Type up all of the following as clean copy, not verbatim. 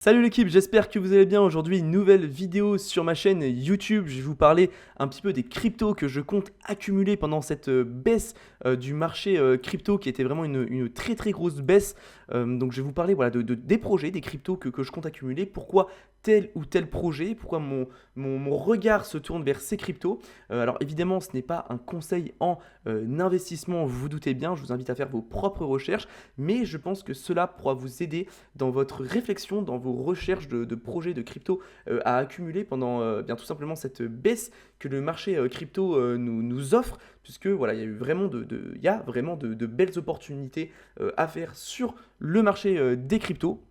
Salut l'équipe, j'espère que vous allez bien. Aujourd'hui, une nouvelle vidéo sur ma chaîne YouTube. Je vais vous parler un petit peu des cryptos que je compte accumuler pendant cette baisse du marché crypto qui était vraiment une très très grosse baisse. Donc je vais vous parler voilà, des projets, des cryptos que je compte accumuler. Pourquoi tel ou tel projet, pourquoi mon regard se tourne vers ces cryptos. Alors évidemment, ce n'est pas un conseil en investissement, vous vous doutez bien. Je vous invite à faire vos propres recherches. Mais je pense que cela pourra vous aider dans votre réflexion, dans vos recherches de projets de crypto à accumuler pendant bien tout simplement cette baisse que le marché crypto nous offre, puisque voilà, il y a eu vraiment il y a vraiment de belles opportunités à faire sur le marché des cryptos.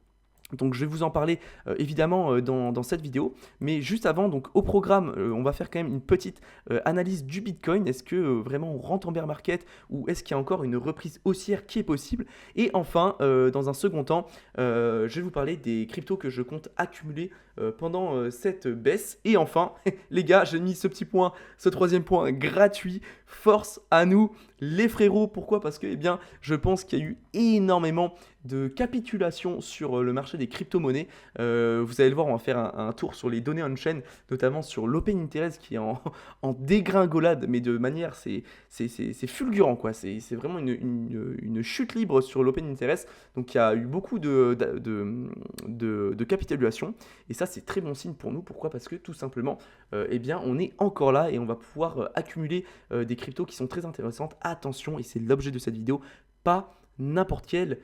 Donc je vais vous en parler évidemment dans cette vidéo, mais juste avant, donc au programme, on va faire quand même une petite analyse du Bitcoin. Est-ce que vraiment on rentre en bear market ou est-ce qu'il y a encore une reprise haussière qui est possible? Et enfin, dans un second temps, je vais vous parler des cryptos que je compte accumuler pendant cette baisse. Et enfin, les gars, j'ai mis ce petit point, ce troisième point gratuit. Force à nous, les frérots. Pourquoi? Parce que eh bien, je pense qu'il y a eu énormément de capitulation sur le marché des crypto-monnaies. Vous allez le voir, on va faire un tour sur les données on-chain, notamment sur l'open interest qui est en dégringolade, mais de manière, c'est fulgurant, quoi. C'est vraiment une chute libre sur l'open interest. Donc il y a eu beaucoup de capitulation, et ça c'est très bon signe pour nous. Pourquoi? Parce que tout simplement, eh bien, on est encore là et on va pouvoir accumuler des cryptos qui sont très intéressantes. Attention, et c'est l'objet de cette vidéo, pas n'importe quelle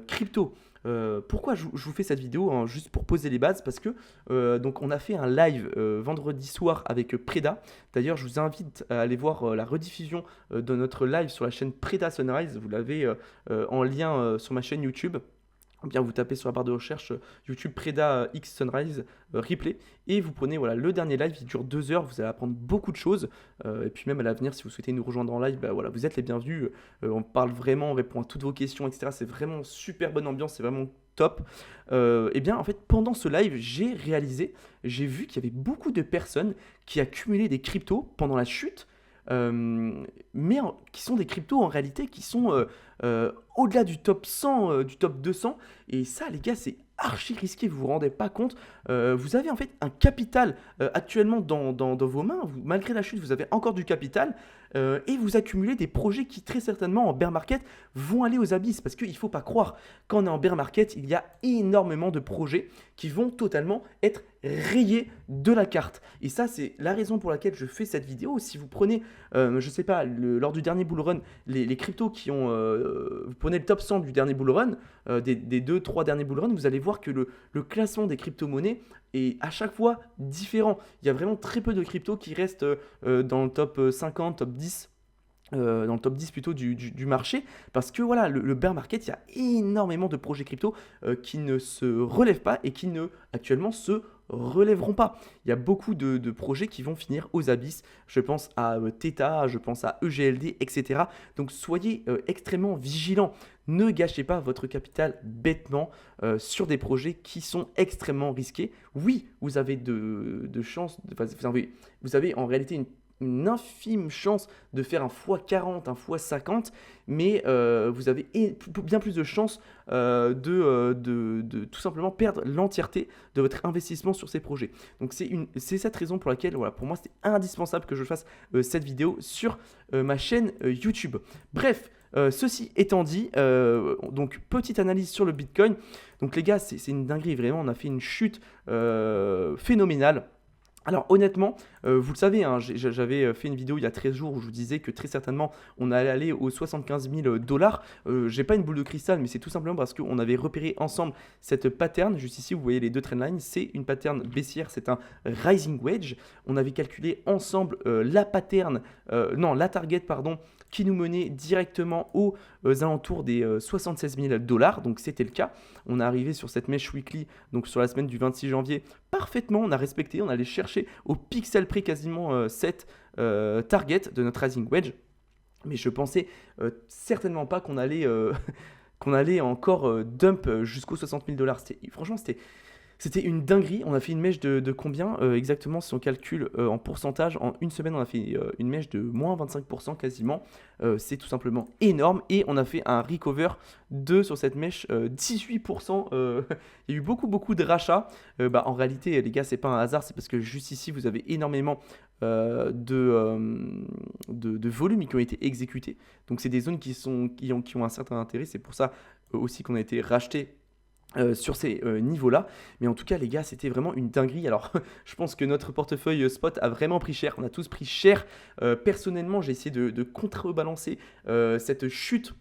crypto. Pourquoi je vous fais cette vidéo, hein, juste pour poser les bases, parce que donc on a fait un live vendredi soir avec Preda. D'ailleurs, je vous invite à aller voir la rediffusion de notre live sur la chaîne Preda Sunrise. Vous l'avez en lien sur ma chaîne YouTube. Ou bien vous tapez sur la barre de recherche YouTube Preda X Sunrise replay, et vous prenez voilà, le dernier live. Il dure 2 heures, vous allez apprendre beaucoup de choses, et puis même à l'avenir, si vous souhaitez nous rejoindre en live, bah, voilà, vous êtes les bienvenus. On parle vraiment, on répond à toutes vos questions, etc. C'est vraiment super bonne ambiance, c'est vraiment top. Et bien en fait, pendant ce live, j'ai vu qu'il y avait beaucoup de personnes qui accumulaient des cryptos pendant la chute, mais qui sont des cryptos en réalité qui sont au-delà du top 100, du top 200. Et ça, les gars, c'est archi risqué, vous vous rendez pas compte. Vous avez en fait un capital actuellement dans vos mains. Malgré la chute, vous avez encore du capital, et vous accumulez des projets qui très certainement en bear market vont aller aux abysses. Parce qu'il ne faut pas croire, quand on est en bear market, il y a énormément de projets qui vont totalement être rayés de la carte. Et ça, c'est la raison pour laquelle je fais cette vidéo. Si vous prenez, je sais pas, lors du dernier bull run, les cryptos qui ont, vous prenez le top 100 du dernier bull run, des 2-3 derniers bull run, vous allez voir que le classement des crypto-monnaies est à chaque fois différent. Il y a vraiment très peu de cryptos qui restent dans le top 50, top 10, dans le top 10 plutôt du marché, parce que voilà, le bear market, il y a énormément de projets crypto qui ne se relèvent pas et qui ne actuellement se relèveront pas. Il y a beaucoup de projets qui vont finir aux abysses. Je pense à Theta, je pense à EGLD, etc. Donc soyez extrêmement vigilants. Ne gâchez pas votre capital bêtement sur des projets qui sont extrêmement risqués. Oui, vous avez de chances, vous avez en réalité une infime chance de faire un x40, un x50, mais vous avez bien plus de chances de tout simplement perdre l'entièreté de votre investissement sur ces projets. Donc c'est cette raison pour laquelle, voilà, pour moi, c'était indispensable que je fasse cette vidéo sur ma chaîne YouTube. Bref, ceci étant dit, donc petite analyse sur le Bitcoin. Donc les gars, c'est une dinguerie, vraiment, on a fait une chute phénoménale. Alors honnêtement, vous le savez, hein, j'avais fait une vidéo il y a 13 jours où je vous disais que très certainement on allait aller aux 75 000 dollars. J'ai pas une boule de cristal, mais c'est tout simplement parce qu'on avait repéré ensemble cette pattern. Juste ici, vous voyez les deux trendlines, c'est une pattern baissière, c'est un rising wedge. On avait calculé ensemble la target, pardon, qui nous menait directement aux alentours des 76 000 dollars. Donc c'était le cas. On est arrivé sur cette mèche weekly, donc sur la semaine du 26 janvier, parfaitement. On a respecté, on allait chercher au pixel près quasiment cette target de notre rising wedge. Mais je pensais certainement pas qu'on allait, qu'on allait encore dump jusqu'aux 60 000 dollars. Franchement, C'était une dinguerie. On a fait une mèche de combien exactement si on calcule en pourcentage? En une semaine, on a fait une mèche de moins 25% quasiment. C'est tout simplement énorme. Et on a fait un recover sur cette mèche 18%. Il y a eu beaucoup, beaucoup de rachats. En réalité, les gars, c'est pas un hasard. C'est parce que juste ici, vous avez énormément de volumes qui ont été exécutés. Donc, c'est des zones qui ont un certain intérêt. C'est pour ça aussi qu'on a été racheté sur ces niveaux-là. Mais en tout cas, les gars, c'était vraiment une dinguerie. Alors, je pense que notre portefeuille spot a vraiment pris cher. On a tous pris cher. Personnellement, j'ai essayé de contrebalancer cette chute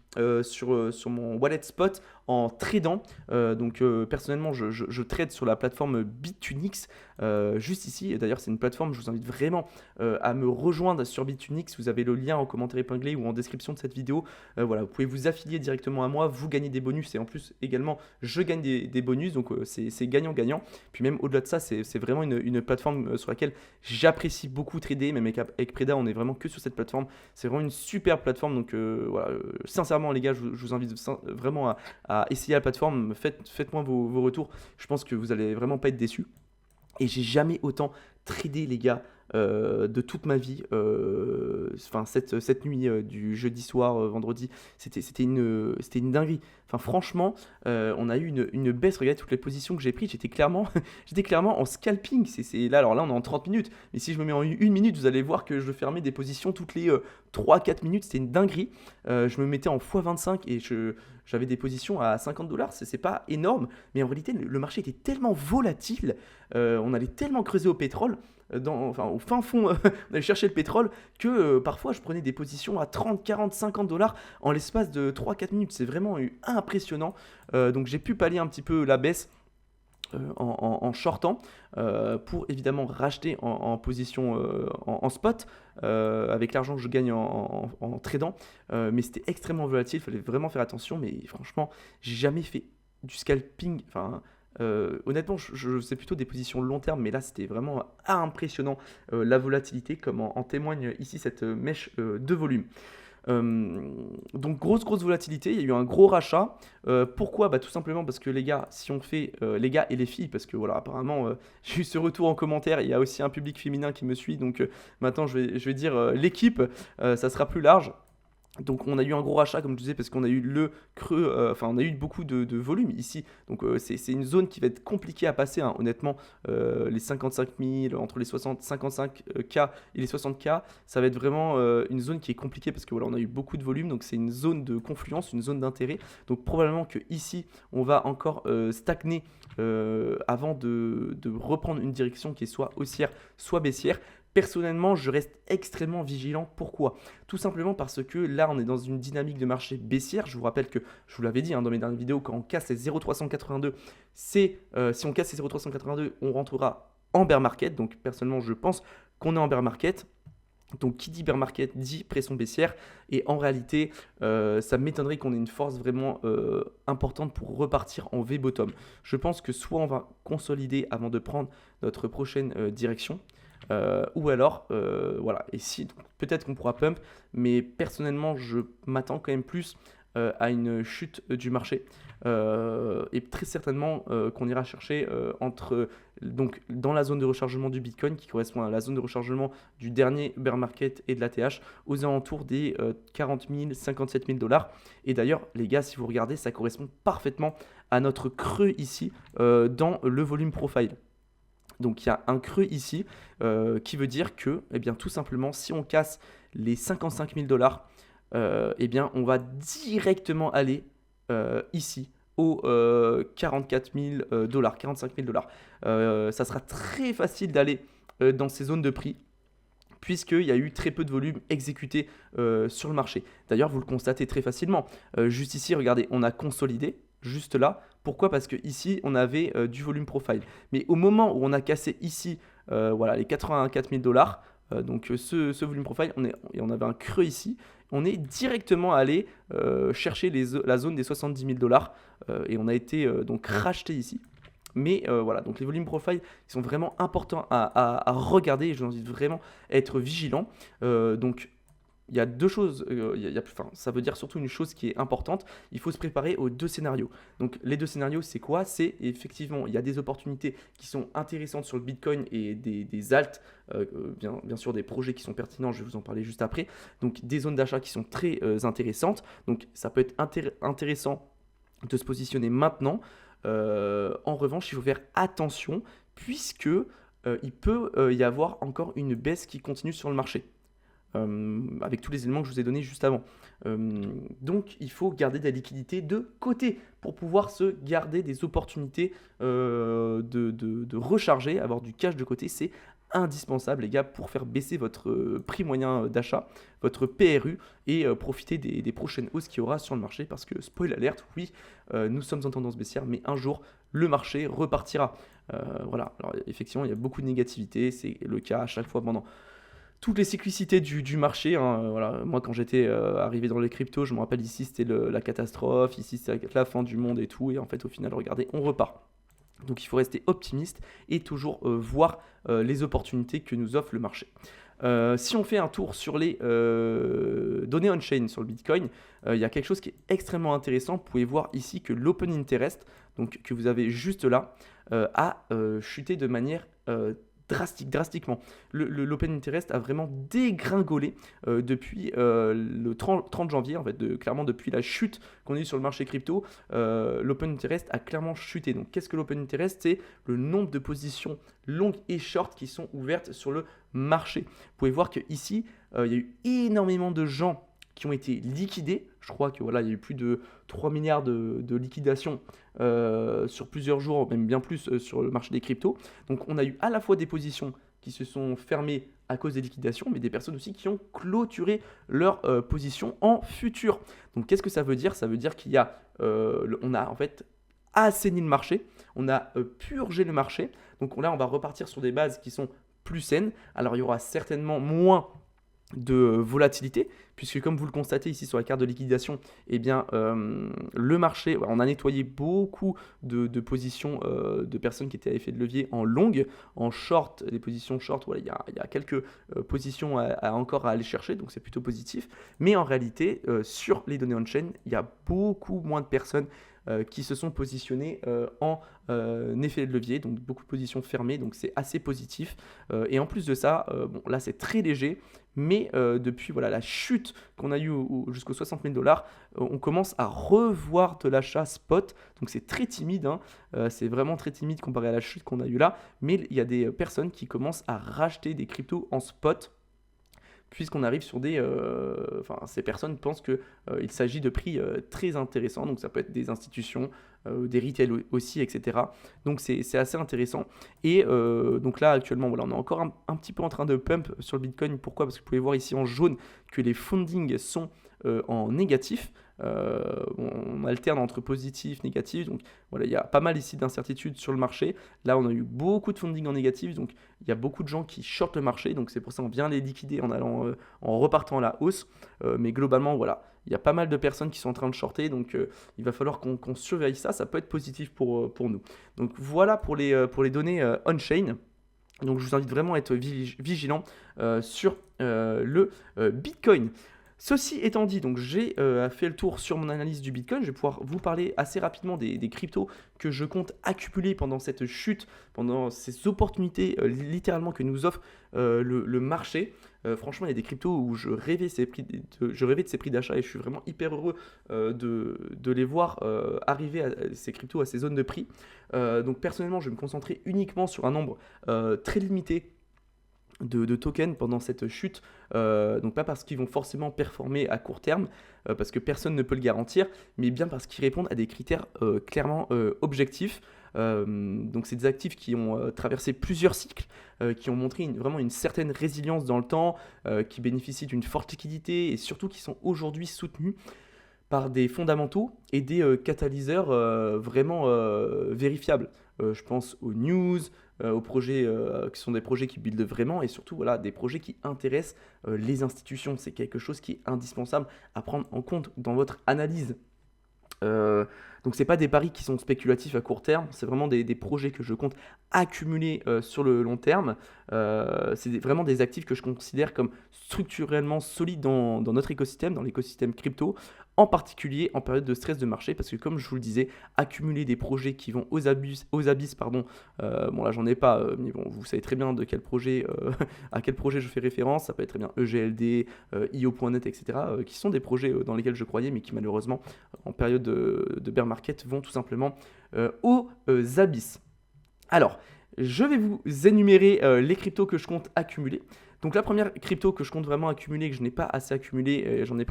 sur mon wallet spot en tradant. Personnellement, je trade sur la plateforme Bitunix, juste ici. Et d'ailleurs, c'est une plateforme, je vous invite vraiment à me rejoindre sur Bitunix. Vous avez le lien en commentaire épinglé ou en description de cette vidéo. Voilà, vous pouvez vous affilier directement à moi, vous gagnez des bonus et en plus également je gagne des bonus, donc c'est gagnant-gagnant. Puis même au-delà de ça, c'est vraiment une plateforme sur laquelle j'apprécie beaucoup trader, même avec Preda, on est vraiment que sur cette plateforme. C'est vraiment une super plateforme, donc voilà, sincèrement les gars, je vous invite vraiment à essayer la plateforme, faites-moi vos retours, je pense que vous allez vraiment pas être déçus. Et j'ai jamais autant tradé, les gars, de toute ma vie. Enfin, cette nuit du jeudi soir, vendredi, c'était une dinguerie. Enfin, franchement, on a eu une baisse. Regardez toutes les positions que j'ai prises. J'étais clairement, j'étais clairement en scalping. Alors là, on est en 30 minutes. Mais si je me mets en 1 minute, vous allez voir que je fermais des positions toutes les 3-4 minutes. C'était une dinguerie. Je me mettais en x25 et j'avais des positions à 50 $. C'est pas énorme. Mais en réalité, le marché était tellement volatile. On allait tellement creuser au pétrole. Au fin fond, on allait chercher le pétrole, que parfois je prenais des positions à 30, 40, 50 $ en l'espace de 3-4 minutes. C'est vraiment impressionnant. Donc j'ai pu pallier un petit peu la baisse en shortant pour évidemment racheter en position en spot avec l'argent que je gagne en tradant. Mais c'était extrêmement volatile, il fallait vraiment faire attention. Mais franchement, j'ai jamais fait du scalping. Enfin, honnêtement, je faisais plutôt des positions long terme, mais là c'était vraiment impressionnant la volatilité, comme en témoigne ici cette mèche de volume. Donc grosse volatilité, il y a eu un gros rachat. Pourquoi? Tout simplement parce que les gars, si on fait les gars et les filles, parce que voilà, apparemment j'ai eu ce retour en commentaire, il y a aussi un public féminin qui me suit, donc maintenant je vais dire l'équipe, ça sera plus large. Donc on a eu un gros rachat comme je disais parce qu'on a eu le creux, on a eu beaucoup de volume ici. Donc c'est une zone qui va être compliquée à passer, hein, honnêtement. Les 55 000, entre les 55K et les 60K, ça va être vraiment une zone qui est compliquée parce que voilà, on a eu beaucoup de volume. Donc c'est une zone de confluence, une zone d'intérêt. Donc probablement que ici on va encore stagner avant de reprendre une direction qui est soit haussière, soit baissière. Personnellement, je reste extrêmement vigilant. Pourquoi? Tout simplement parce que là, on est dans une dynamique de marché baissière. Je vous rappelle que, je vous l'avais dit dans mes dernières vidéos, quand on casse les 0,382, si on casse les 0,382, on rentrera en bear market. Donc personnellement, je pense qu'on est en bear market. Donc qui dit bear market dit pression baissière. Et en réalité, ça m'étonnerait qu'on ait une force vraiment importante pour repartir en V-bottom. Je pense que soit on va consolider avant de prendre notre prochaine direction. Ou alors, voilà, et si, peut-être qu'on pourra pump, mais personnellement, je m'attends quand même plus à une chute du marché et très certainement qu'on ira chercher donc dans la zone de rechargement du Bitcoin qui correspond à la zone de rechargement du dernier bear market et de l'ATH aux alentours des 40 000, 57 000 $. Et d'ailleurs, les gars, si vous regardez, ça correspond parfaitement à notre creux ici dans le volume profile. Donc il y a un creux ici qui veut dire que, eh bien, tout simplement, si on casse les 55 000 $, eh bien, on va directement aller ici aux 44 000 $, 45 000 $. Ça sera très facile d'aller dans ces zones de prix puisqu'il y a eu très peu de volume exécuté sur le marché. D'ailleurs, vous le constatez très facilement. Juste ici, regardez, on a consolidé, juste là. Pourquoi? Parce que ici, on avait du volume profile. Mais au moment où on a cassé ici, voilà, les 84 000 $, donc ce volume profile, on avait un creux ici. On est directement allé chercher la zone des 70 000 $ et on a été donc racheté ici. Mais voilà, donc les volumes profile ils sont vraiment importants à regarder et je vous invite vraiment à être vigilant. Donc il y a deux choses, enfin, ça veut dire surtout une chose qui est importante, il faut se préparer aux deux scénarios. Donc les deux scénarios, c'est quoi? C'est effectivement, il y a des opportunités qui sont intéressantes sur le Bitcoin et des alts, bien sûr des projets qui sont pertinents, je vais vous en parler juste après. Donc des zones d'achat qui sont très intéressantes. Donc ça peut être intéressant de se positionner maintenant. En revanche, il faut faire attention puisque il peut y avoir encore une baisse qui continue sur le marché avec tous les éléments que je vous ai donnés juste avant. Donc il faut garder de la liquidité de côté pour pouvoir se garder des opportunités de recharger, avoir du cash de côté, c'est indispensable les gars pour faire baisser votre prix moyen d'achat, votre PRU et profiter des prochaines hausses qu'il y aura sur le marché parce que spoil alerte, oui, nous sommes en tendance baissière mais un jour le marché repartira. Voilà, alors effectivement il y a beaucoup de négativité, c'est le cas à chaque fois pendant toutes les cyclicités du marché. Hein, voilà. Moi, quand j'étais arrivé dans les cryptos, je me rappelle ici, c'était la catastrophe, ici, c'était la fin du monde et tout. Et en fait, au final, regardez, on repart. Donc, il faut rester optimiste et toujours voir les opportunités que nous offre le marché. Si on fait un tour sur les données on-chain sur le Bitcoin, il y a quelque chose qui est extrêmement intéressant. Vous pouvez voir ici que l'open interest, donc que vous avez juste là, a chuté de manière drastiquement. L'open interest a vraiment dégringolé depuis le 30 janvier, en fait, clairement depuis la chute qu'on a eue sur le marché crypto, l'open interest a clairement chuté. Donc qu'est-ce que l'open interest? C'est le nombre de positions longues et short qui sont ouvertes sur le marché. Vous pouvez voir qu'ici, il y a eu énormément de gens qui ont été liquidés. Je crois que voilà, il y a eu plus de 3 milliards de liquidations sur plusieurs jours, même bien plus sur le marché des cryptos. Donc on a eu à la fois des positions qui se sont fermées à cause des liquidations, mais des personnes aussi qui ont clôturé leur position en futur. Donc qu'est-ce que ça veut dire? Ça veut dire qu'il y a, on a en fait assaini le marché, on a purgé le marché. Donc là, on va repartir sur des bases qui sont plus saines. Alors il y aura certainement moins de volatilité, puisque comme vous le constatez ici sur la carte de liquidation, eh bien, le marché, on a nettoyé beaucoup de positions de personnes qui étaient à effet de levier en longue, en short, les positions short, voilà, il y a quelques positions encore à aller chercher, donc c'est plutôt positif. Mais en réalité, sur les données on-chain, il y a beaucoup moins de personnes qui se sont positionnés en effet de levier, donc beaucoup de positions fermées, donc c'est assez positif. Et en plus de ça, bon, là c'est très léger, mais depuis voilà, la chute qu'on a eue jusqu'aux 60 000 $, on commence à revoir de l'achat spot, donc c'est très timide, hein, c'est vraiment très timide comparé à la chute qu'on a eue là, mais il y a des personnes qui commencent à racheter des cryptos en spot, puisqu'on arrive sur des... Enfin, ces personnes pensent qu'il s'agit de prix très intéressants, donc ça peut être des institutions, des retail aussi, etc. Donc c'est assez intéressant. Et donc là, actuellement, voilà, on est encore un petit peu en train de pump sur le Bitcoin. Pourquoi? Parce que vous pouvez voir ici en jaune que les fundings sont en négatif. On alterne entre positif, négatif, donc voilà, il y a pas mal ici d'incertitudes sur le marché. Là, on a eu beaucoup de funding en négatif, donc il y a beaucoup de gens qui shortent le marché, donc c'est pour ça qu'on vient les liquider en repartant à la hausse. Mais globalement, voilà, il y a pas mal de personnes qui sont en train de shorter, donc il va falloir qu'on surveille ça. Ça peut être positif pour nous. Donc voilà pour les données on-chain. Donc je vous invite vraiment à être vigilant sur le Bitcoin. Ceci étant dit, donc j'ai fait le tour sur mon analyse du Bitcoin. Je vais pouvoir vous parler assez rapidement des cryptos que je compte accumuler pendant cette chute, pendant ces opportunités littéralement que nous offre le marché. Franchement, il y a des cryptos où je rêvais de ces prix d'achat et je suis vraiment hyper heureux de les voir arriver à ces cryptos à ces zones de prix. Donc personnellement, je vais me concentrer uniquement sur un nombre très limité de tokens pendant cette chute, donc pas parce qu'ils vont forcément performer à court terme, parce que personne ne peut le garantir, mais bien parce qu'ils répondent à des critères clairement objectifs. Donc c'est des actifs qui ont traversé plusieurs cycles, qui ont montré vraiment une certaine résilience dans le temps, qui bénéficient d'une forte liquidité et surtout qui sont aujourd'hui soutenus par des fondamentaux et des catalyseurs vraiment vérifiables. Je pense aux news, aux projets qui sont des projets qui buildent vraiment et surtout voilà, des projets qui intéressent les institutions. C'est quelque chose qui est indispensable à prendre en compte dans votre analyse Euh, donc c'est pas des paris qui sont spéculatifs à court terme, c'est vraiment des projets que je compte accumuler sur le long terme. Vraiment des actifs que je considère comme structurellement solides dans notre écosystème, dans l'écosystème crypto, en particulier en période de stress de marché, parce que comme je vous le disais, accumuler des projets qui vont aux abysses, pardon, bon là j'en ai pas, mais bon, vous savez très bien de quel projet, à quel projet je fais référence, ça peut être très bien EGLD, IO.net, etc., qui sont des projets dans lesquels je croyais, mais qui malheureusement en période de bear market vont tout simplement aux abysses. Alors, je vais vous énumérer les cryptos que je compte accumuler. Donc la première crypto que je compte vraiment accumuler, que je n'ai pas assez accumulé, j'en ai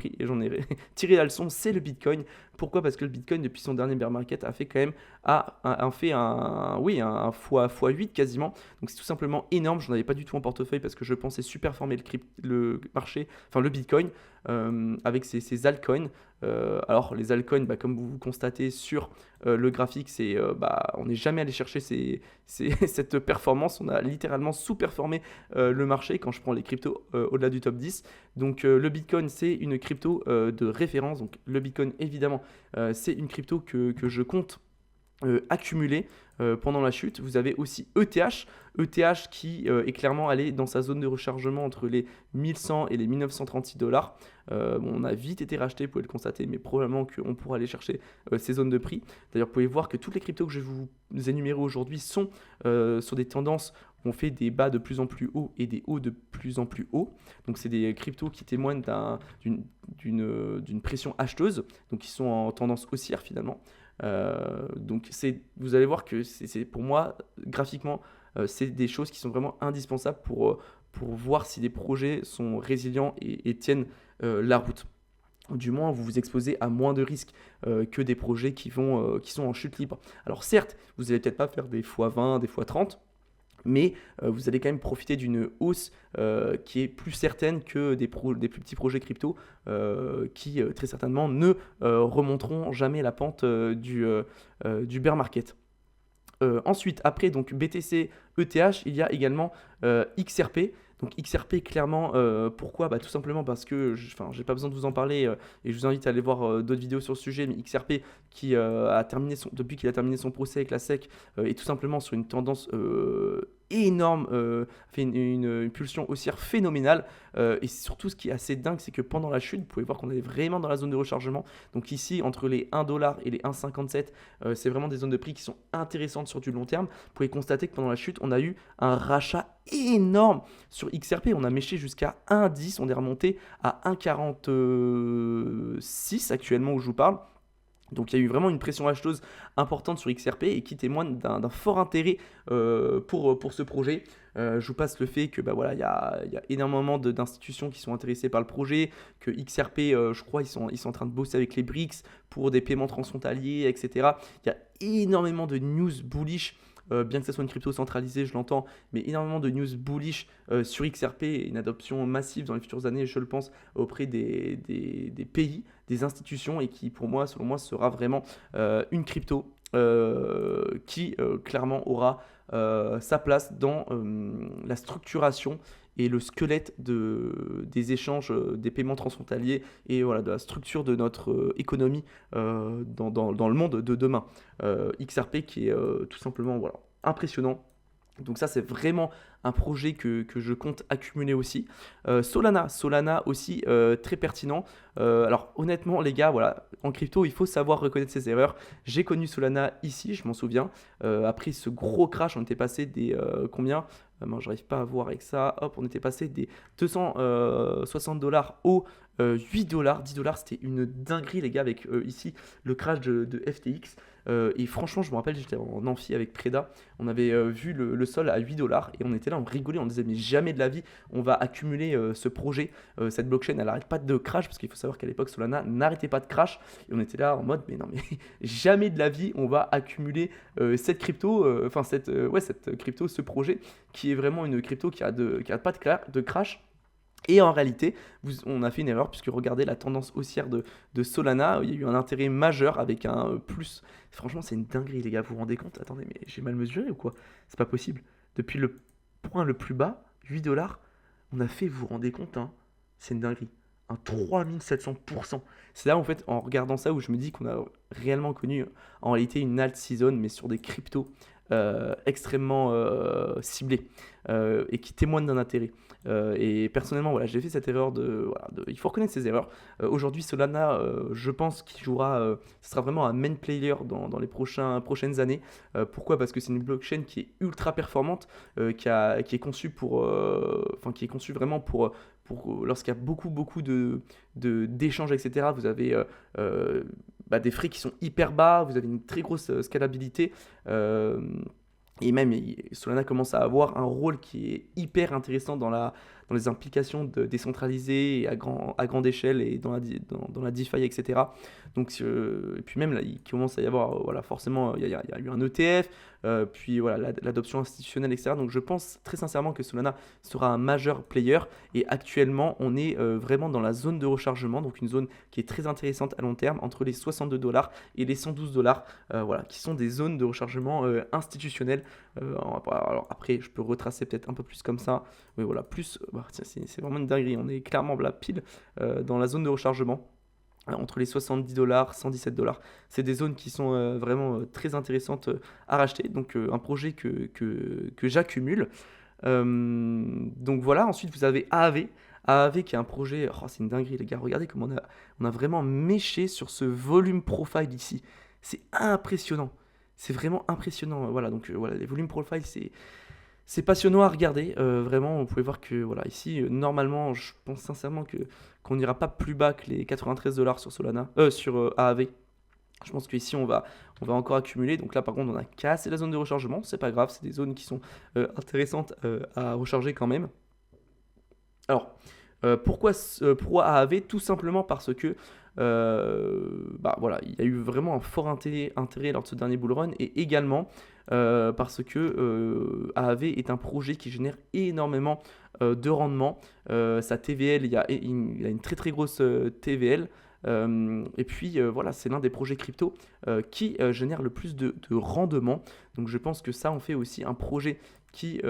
tiré la leçon, c'est le Bitcoin. Pourquoi? Parce que le Bitcoin, depuis son dernier bear market, a fait quand même oui, un x8 quasiment. Donc c'est tout simplement énorme. Je n'en avais pas du tout en portefeuille parce que je pensais super former le marché, enfin le Bitcoin, avec ses altcoins. Alors les altcoins, bah, comme vous constatez sur le graphique, on n'est jamais allé chercher cette performance. On a littéralement sous-performé le marché quand je prends les cryptos au-delà du top 10. Donc le Bitcoin, c'est une crypto de référence. Donc le Bitcoin, évidemment, c'est une crypto que je compte accumulé pendant la chute. Vous avez aussi ETH qui est clairement allé dans sa zone de rechargement entre les 1100 et les 1936 dollars. On a vite été racheté, vous pouvez le constater, mais probablement qu'on pourra aller chercher ces zones de prix. D'ailleurs, vous pouvez voir que toutes les cryptos que je vais vous énumérer aujourd'hui sont sur des tendances. On fait des bas de plus en plus hauts et des hauts de plus en plus hauts. Donc, c'est des cryptos qui témoignent d'une pression acheteuse, donc qui sont en tendance haussière finalement. Donc vous allez voir que c'est pour moi, graphiquement, c'est des choses qui sont vraiment indispensables pour voir si des projets sont résilients et tiennent la route. Du moins, vous vous exposez à moins de risques que des projets qui sont en chute libre. Alors certes, vous n'allez peut-être pas faire des x20, des x30, mais vous allez quand même profiter d'une hausse qui est plus certaine que des plus petits projets crypto qui très certainement ne remonteront jamais la pente du bear market. Ensuite, après donc BTC, ETH, il y a également XRP. Donc XRP, clairement, pourquoi? Tout simplement parce que, j'ai pas besoin de vous en parler et je vous invite à aller voir d'autres vidéos sur le sujet, mais XRP qui depuis qu'il a terminé son procès avec la SEC est tout simplement sur une tendance énorme, fait une pulsion haussière phénoménale et surtout ce qui est assez dingue, c'est que pendant la chute, vous pouvez voir qu'on est vraiment dans la zone de rechargement. Donc ici, entre les 1$ et les 1,57, c'est vraiment des zones de prix qui sont intéressantes sur du long terme. Vous pouvez constater que pendant la chute, on a eu un rachat énorme sur XRP. On a méché jusqu'à 1,10, on est remonté à 1,46 actuellement où je vous parle. Donc il y a eu vraiment une pression acheteuse importante sur XRP et qui témoigne d'un fort intérêt pour ce projet. Je vous passe le fait que il y a énormément d'institutions qui sont intéressées par le projet, que XRP, je crois, ils sont en train de bosser avec les BRICS pour des paiements transfrontaliers, etc. Il y a énormément de news bullish. Bien que ce soit une crypto centralisée, je l'entends, mais énormément de news bullish sur XRP et une adoption massive dans les futures années, je le pense, auprès des pays, des institutions, et qui, pour moi, selon moi, sera vraiment une crypto qui clairement aura sa place dans la structuration et le squelette des échanges, des paiements transfrontaliers et voilà, de la structure de notre économie dans le monde de demain. XRP qui est tout simplement voilà, impressionnant. Donc ça, c'est vraiment un projet que je compte accumuler aussi. Solana aussi, très pertinent. Alors honnêtement, les gars, voilà, en crypto, il faut savoir reconnaître ses erreurs. J'ai connu Solana ici, je m'en souviens. Après ce gros crash, on était passé des combien? Moi, j'arrive pas à voir avec ça. Hop, on était passé des 260$ aux 8$, 10$, c'était une dinguerie les gars avec ici le crash de FTX. Et franchement, je me rappelle, j'étais en amphi avec Preda, on avait vu le sol à 8$ et on était là, on rigolait, on disait mais jamais de la vie on va accumuler ce projet, cette blockchain elle n'arrête pas de crash, parce qu'il faut savoir qu'à l'époque Solana n'arrêtait pas de crash et on était là en mode mais non mais jamais de la vie on va accumuler cette crypto, cette crypto, ce projet qui est vraiment une crypto qui a pas de crash. Et en réalité, on a fait une erreur puisque regardez la tendance haussière de Solana, il y a eu un intérêt majeur avec un plus. Franchement, c'est une dinguerie, les gars, vous vous rendez compte? Attendez, mais j'ai mal mesuré ou quoi? C'est pas possible. Depuis le point le plus bas, 8$, on a fait, vous vous rendez compte, hein? C'est une dinguerie. un 3700%. C'est là en fait en regardant ça où je me dis qu'on a réellement connu en réalité une alt season mais sur des cryptos extrêmement ciblés et qui témoignent d'un intérêt. Et personnellement, voilà, j'ai fait cette erreur il faut reconnaître ses erreurs. Aujourd'hui, Solana, je pense qu'il jouera, ce sera vraiment un main player dans les prochaines années. Pourquoi? Parce que c'est une blockchain qui est ultra performante, qui est conçue qui est conçue vraiment pour lorsqu'il y a beaucoup d'échanges, etc. Vous avez des frais qui sont hyper bas, vous avez une très grosse scalabilité. euh, et même Solana commence à avoir un rôle qui est hyper intéressant dans les implications décentralisées et à grande échelle et dans la DeFi, etc. Donc, et puis même là, il commence à y avoir, voilà, forcément, il y a eu un ETF, puis voilà, l'adoption institutionnelle, etc. Donc je pense très sincèrement que Solana sera un majeur player. Et actuellement, on est vraiment dans la zone de rechargement, donc une zone qui est très intéressante à long terme, entre les 62 $ et les 112 $, voilà, qui sont des zones de rechargement institutionnelles. Alors après, je peux retracer peut-être un peu plus comme ça. Mais voilà, plus, tiens, c'est vraiment une dinguerie. On est clairement là pile dans la zone de rechargement. Entre les 70 $, 117 $. C'est des zones qui sont vraiment très intéressantes à racheter. Donc un projet que j'accumule. Donc voilà, ensuite vous avez AAV. AAV qui est un projet, oh, c'est une dinguerie les gars, regardez comment on a vraiment méché sur ce volume profile ici. C'est impressionnant. C'est vraiment impressionnant. Voilà, donc voilà, les volumes profile, c'est passionnant à regarder. Vraiment, vous pouvez voir que voilà, ici, normalement, je pense sincèrement qu'on n'ira pas plus bas que les 93 $ sur Solana, sur AAV. Je pense qu'ici, on va encore accumuler. Donc là, par contre, on a cassé la zone de rechargement. C'est pas grave, c'est des zones qui sont intéressantes à recharger quand même. Alors, pourquoi AAV? Tout simplement parce que voilà, il y a eu vraiment un fort intérêt lors de ce dernier bull run et également parce que AAV est un projet qui génère énormément de rendement. Sa TVL, il a une très très grosse TVL. Et puis voilà, c'est l'un des projets crypto qui génère le plus de rendement. Donc je pense que ça en fait aussi un projet qui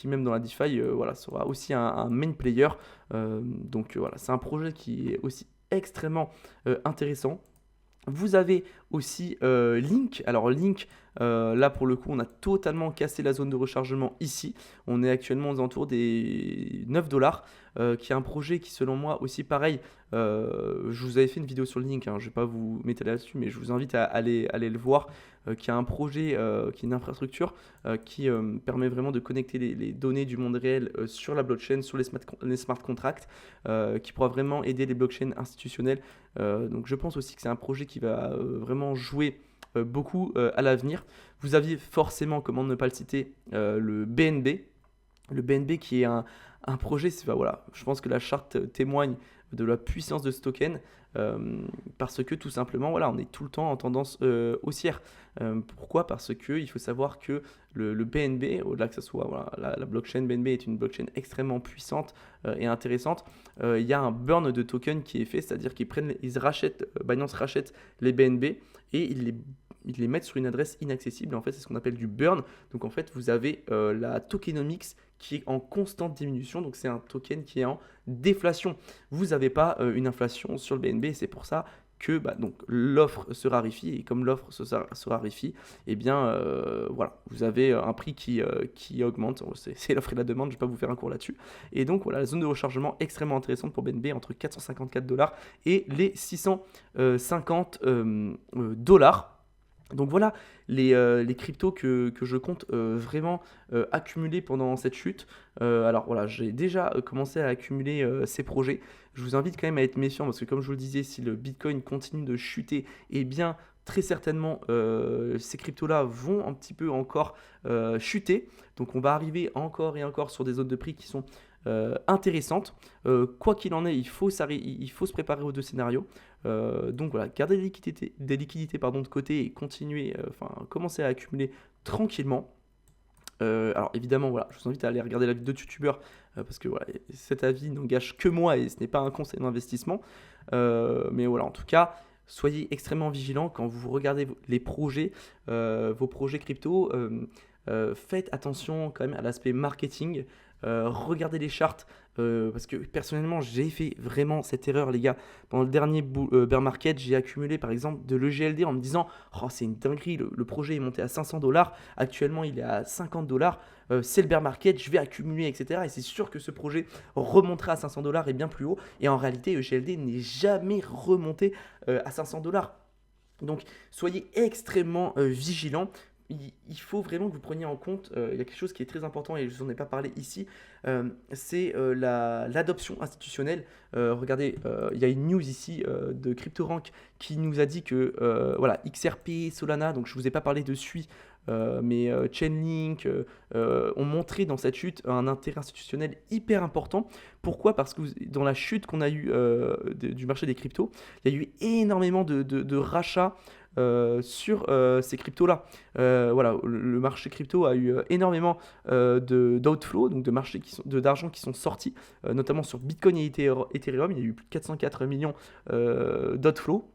même dans la DeFi, voilà, sera aussi un main player. Donc voilà, c'est un projet qui est aussi extrêmement intéressant. Vous avez aussi Link. Alors Link, là pour le coup, on a totalement cassé la zone de rechargement ici. On est actuellement aux alentours des 9 $, qui est un projet qui selon moi aussi pareil. Je vous avais fait une vidéo sur le Link, hein, je ne vais pas vous mettre là-dessus, mais je vous invite à aller le voir. Qui est un projet, qui est une infrastructure qui permet vraiment de connecter les données du monde réel sur la blockchain, sur les smart contracts, qui pourra vraiment aider les blockchains institutionnelles. Donc je pense aussi que c'est un projet qui va vraiment jouer beaucoup à l'avenir. Vous aviez forcément, comment ne pas le citer, le BNB. Le BNB qui est un projet, voilà, je pense que la charte témoigne de la puissance de ce token parce que tout simplement, voilà, on est tout le temps en tendance haussière. Pourquoi? Parce que il faut savoir que le BNB, au-delà que ce soit voilà, la blockchain BNB est une blockchain extrêmement puissante et intéressante. Il y a un burn de tokens qui est fait, c'est-à-dire Binance rachète les BNB et ils les mettent sur une adresse inaccessible. En fait, c'est ce qu'on appelle du burn. Donc en fait, vous avez la tokenomics qui est en constante diminution. Donc c'est un token qui est en déflation. Vous n'avez pas une inflation sur le BNB. C'est pour ça que donc l'offre se raréfie. Et comme l'offre se raréfie, eh bien voilà, vous avez un prix qui augmente. C'est l'offre et la demande. Je ne vais pas vous faire un cours là-dessus. Et donc voilà, la zone de rechargement extrêmement intéressante pour BNB entre 454 $ et les 650 $. Donc voilà les cryptos que je compte vraiment accumuler pendant cette chute. Alors voilà, j'ai déjà commencé à accumuler ces projets. Je vous invite quand même à être méfiant parce que comme je vous le disais, si le Bitcoin continue de chuter, eh bien très certainement ces cryptos-là vont un petit peu encore chuter. Donc on va arriver encore et encore sur des zones de prix qui sont intéressantes. Quoi qu'il en est, il faut se préparer aux deux scénarios. Donc voilà, garder des liquidités de côté et commencer à accumuler tranquillement. Alors évidemment, voilà, je vous invite à aller regarder la vidéo de youtubeur parce que voilà, cet avis n'engage que moi et ce n'est pas un conseil d'investissement. Mais voilà, en tout cas, soyez extrêmement vigilants quand vous regardez les projets, vos projets crypto. Faites attention quand même à l'aspect marketing. Regardez les charts parce que personnellement, j'ai fait vraiment cette erreur, les gars. Pendant le dernier bear market, j'ai accumulé par exemple de l'EGLD en me disant: oh, c'est une dinguerie, le projet est monté à 500 $. Actuellement, il est à 50 $. C'est le bear market, je vais accumuler, etc. Et c'est sûr que ce projet remontera à 500 $ et bien plus haut. Et en réalité, EGLD n'est jamais remonté à 500 $. Donc, soyez extrêmement vigilants. Il faut vraiment que vous preniez en compte, il y a quelque chose qui est très important et je vous en ai pas parlé ici, c'est l'adoption institutionnelle. Regardez, il y a une news ici de CryptoRank qui nous a dit que voilà, XRP, Solana, donc je ne vous ai pas parlé de SUI, mais Chainlink ont montré dans cette chute un intérêt institutionnel hyper important. Pourquoi? Parce que dans la chute qu'on a eue du marché des cryptos, il y a eu énormément de rachats sur ces cryptos-là. Voilà, le marché crypto a eu énormément d'outflow, donc d'argent qui sont sortis, notamment sur Bitcoin et Ethereum. Il y a eu plus de 404 millions d'outflow.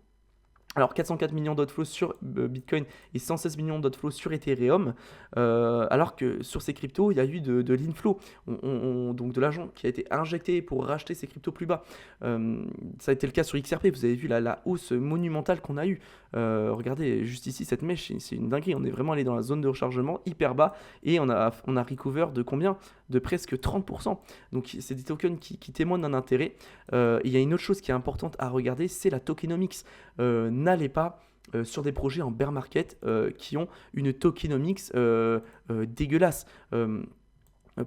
Alors 404 millions d'outflows sur Bitcoin et 116 millions d'outflows sur Ethereum, alors que sur ces cryptos, il y a eu de l'inflow, donc de l'argent qui a été injecté pour racheter ces cryptos plus bas. Ça a été le cas sur XRP, vous avez vu la hausse monumentale qu'on a eue. Regardez, juste ici, cette mèche, c'est une dinguerie, on est vraiment allé dans la zone de rechargement hyper bas et on a recover de combien? De presque 30%. Donc c'est des tokens qui témoignent d'un intérêt. Il y a une autre chose qui est importante à regarder, c'est la tokenomics. N'allez pas sur des projets en bear market qui ont une tokenomics dégueulasse.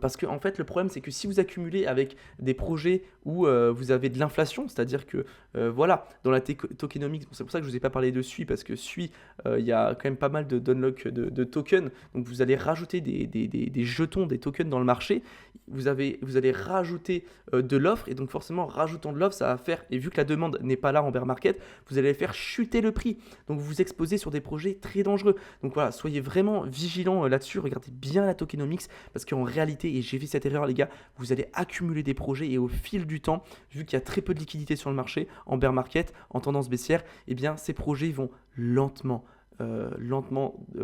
Parce que en fait, le problème, c'est que si vous accumulez avec des projets où vous avez de l'inflation, c'est-à-dire que voilà, dans la tokenomics, c'est pour ça que je ne vous ai pas parlé de SUI, parce que SUI, il y a quand même pas mal d'unlock de tokens, donc vous allez rajouter des jetons, des tokens dans le marché, vous allez rajouter de l'offre, et donc forcément, rajoutant de l'offre, ça va faire, et vu que la demande n'est pas là en bear market, vous allez faire chuter le prix, donc vous vous exposez sur des projets très dangereux. Donc voilà, soyez vraiment vigilants là-dessus, regardez bien la tokenomics, parce qu'en réalité, et j'ai fait cette erreur les gars, vous allez accumuler des projets et au fil du temps, vu qu'il y a très peu de liquidité sur le marché, en bear market, en tendance baissière, eh bien ces projets vont lentement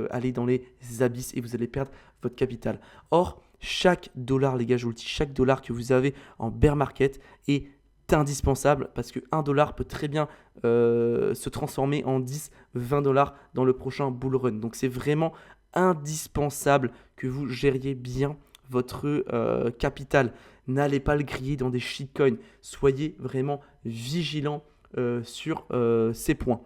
aller dans les abysses et vous allez perdre votre capital. Or, chaque dollar les gars, je vous le dis, chaque dollar que vous avez en bear market est indispensable parce que 1 dollar peut très bien se transformer en 10, 20 dollars dans le prochain bull run. Donc c'est vraiment indispensable que vous gériez bien votre capital. N'allez pas le griller dans des shitcoins. Soyez vraiment vigilants sur ces points.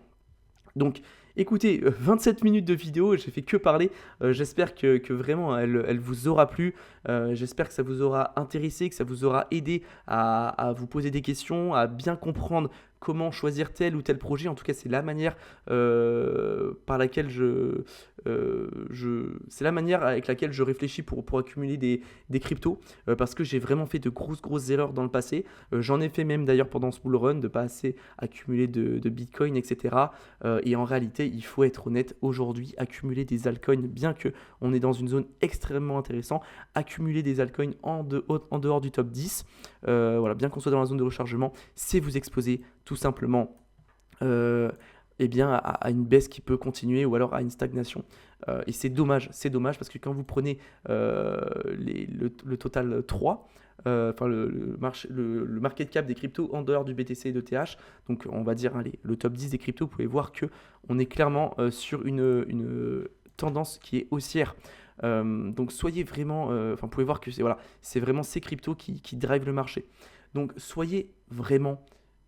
Donc, écoutez, 27 minutes de vidéo, j'ai fait que parler. J'espère que vraiment elle vous aura plu. J'espère que ça vous aura intéressé, que ça vous aura aidé à vous poser des questions, à bien comprendre comment choisir tel ou tel projet. En tout cas, c'est la manière par laquelle c'est la manière avec laquelle je réfléchis pour accumuler des cryptos, parce que j'ai vraiment fait de grosses erreurs dans le passé. J'en ai fait même d'ailleurs pendant ce bull run de pas assez accumuler de Bitcoin, etc. Et en réalité, il faut être honnête, aujourd'hui, accumuler des altcoins, bien que on est dans une zone extrêmement intéressante, accumuler des altcoins en dehors du top 10, voilà, bien qu'on soit dans la zone de rechargement, c'est vous exposer tout simplement eh bien, à une baisse qui peut continuer ou alors à une stagnation. Et c'est dommage parce que quand vous prenez le total 3, enfin le market cap des cryptos en dehors du BTC et de TH, donc on va dire allez, le top 10 des cryptos, vous pouvez voir qu'on est clairement sur une tendance qui est haussière. Donc soyez vraiment, vous pouvez voir que c'est vraiment ces cryptos qui drivent le marché. Donc soyez vraiment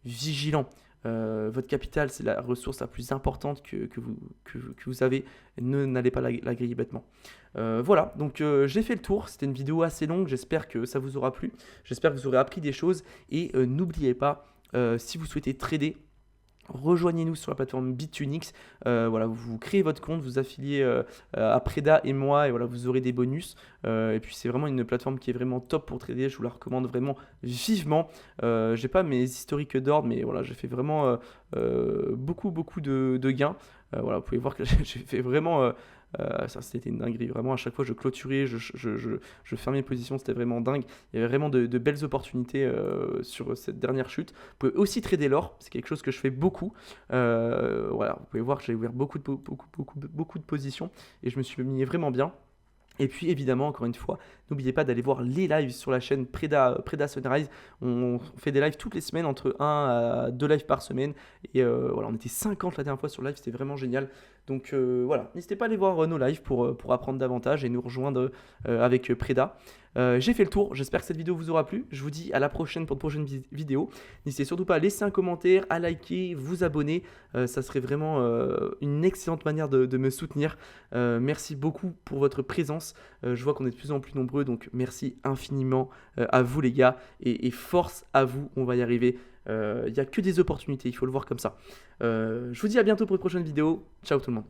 vigilants. Votre capital, c'est la ressource la plus importante que vous avez. N'allez pas la griller bêtement. Voilà, donc j'ai fait le tour. C'était une vidéo assez longue. J'espère que ça vous aura plu. J'espère que vous aurez appris des choses. Et n'oubliez pas, si vous souhaitez trader, rejoignez-nous sur la plateforme Bitunix. Voilà, vous créez votre compte, vous affiliez à Preda et moi, et voilà, vous aurez des bonus. Et puis c'est vraiment une plateforme qui est vraiment top pour trader. Je vous la recommande vraiment vivement. J'ai pas mes historiques d'ordre, mais voilà, j'ai fait vraiment beaucoup de gains. Voilà, vous pouvez voir que j'ai fait vraiment. Ça c'était une dinguerie, vraiment à chaque fois je clôturais, je fermais mes positions, c'était vraiment dingue. Il y avait vraiment de belles opportunités sur cette dernière chute. Vous pouvez aussi trader l'or, c'est quelque chose que je fais beaucoup. Voilà, vous pouvez voir que j'ai ouvert beaucoup de positions et je me suis mis vraiment bien. Et puis évidemment, encore une fois, n'oubliez pas d'aller voir les lives sur la chaîne Preda Sunrise. On fait des lives toutes les semaines, entre 1 à 2 lives par semaine. Et voilà, on était 50 la dernière fois sur live, c'était vraiment génial. Donc voilà, n'hésitez pas à aller voir nos lives pour apprendre davantage et nous rejoindre avec Preda. J'ai fait le tour, j'espère que cette vidéo vous aura plu. Je vous dis à la prochaine pour de prochaines vidéos. N'hésitez surtout pas à laisser un commentaire, à liker, vous abonner. Ça serait vraiment une excellente manière de me soutenir. Merci beaucoup pour votre présence. Je vois qu'on est de plus en plus nombreux, donc merci infiniment à vous les gars. Et force à vous, on va y arriver. Il n'y a que des opportunités, il faut le voir comme ça. Je vous dis à bientôt pour une prochaine vidéo. Ciao tout le monde.